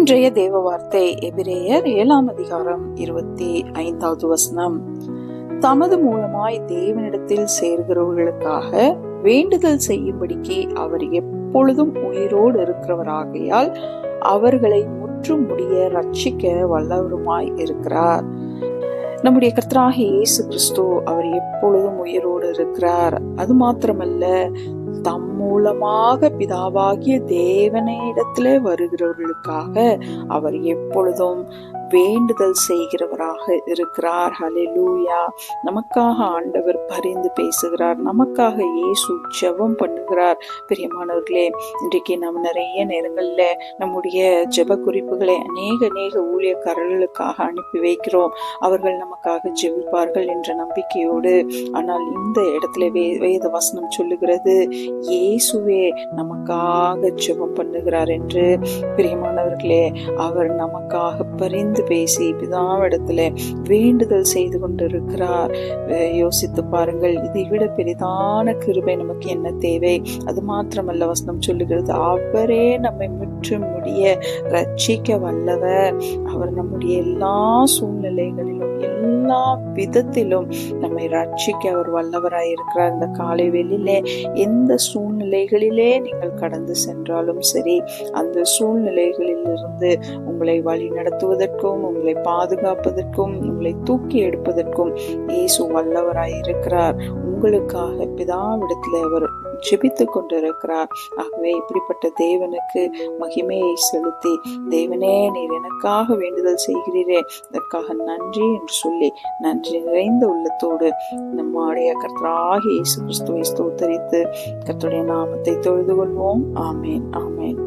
இன்றைய தேவ வார்த்தை எபிரேயர் 7:25. தமது மூலமாய் தேவனிடத்தில் சேர்கிறவர்களுக்காக வேண்டுதல் செய்யும்படிக்கு அவர் எப்பொழுதும் உயிரோடு இருக்கிறவராகையால் அவர்களை முற்றும் முடிய ரட்சிக்க வல்லவருமாய் இருக்கிறார். நம்முடைய கர்த்தராகிய இயேசு கிறிஸ்து அவர் எப்பொழுதும் உயிரோடு இருக்கிறார். அது மாத்திரமல்ல, தம் மூலமாக பிதாவாகிய தேவனிடத்திலே வருகிறவர்களுக்காக அவர் எப்பொழுதும் வேண்டுதல் செய்கிறவராக இருக்கிறார். ஹல்லேலூயா. நமக்காக ஆண்டவர் பரிந்து பேசுகிறார். நமக்காக இயேசு ஜெபம் பண்ணுகிறார். பிரியமானவர்களே, இன்றைக்கு நம்ம நிறைய நேரங்கள்ல நம்முடைய ஜெப குறிப்புகளை அநேக ஊழியக்காரர்களுக்காக அனுப்பி வைக்கிறோம். அவர்கள் நமக்காக ஜெபிப்பார்கள் என்ற நம்பிக்கையோடு. ஆனால் இந்த இடத்துல வேத வசனம் சொல்லுகிறது, இயேசுவே நமக்காக ஜெபம் பண்ணுகிறார் என்று. பிரியமானவர்களே, அவர் நமக்காக பரிந்து பேசி பிதாவிடத்துல வேண்டுதல் செய்து கொண்டிருக்கிறார். யோசித்து பாருங்கள், இதை விட பெரிதான கிருபை நமக்கு என்ன தேவை? அது மாத்திரமல்ல, வசனம் சொல்லுகிறது, அவரே நம்மை முற்றும் முடிய ரட்சிக்க வல்லவர். அவர் நம்முடைய எல்லா சூழ்நிலைகளிலும் எல்லா விதத்திலும் நம்மை ரட்சிக்க அவர் வல்லவராய் இருக்கிறார். இந்த காலை வேளையிலே எந்த சூழ்நிலைகளிலே நீங்கள் கடந்து சென்றாலும் சரி, அந்த சூழ்நிலைகளிலிருந்து உங்களை வழி நடத்துவதற்கும் உங்களை பாதுகாப்பதற்கும் உங்களை தூக்கி எடுப்பதற்கும் இயேசு வல்லவராய் இருக்கிறார். உங்களுக்காக பிதாவிடத்தில் அவர் ஜெபித்து கொண்டிருக்கிறார். ஆகவே இப்படிப்பட்ட தேவனுக்கு மகிமையை செலுத்தி, தேவனே நீர் எனக்காக வேண்டுதல் செய்கிறீரே, இதற்காக நன்றி என்று சொல்லி நன்றி நிறைந்த உள்ளத்தோடு நம்முடைய கர்த்தராகிய இயேசு கிறிஸ்துவை ஸ்தோத்தரித்து கர்த்தருடைய நாமத்தை தொழுது கொள்வோம். ஆமேன், ஆமேன்.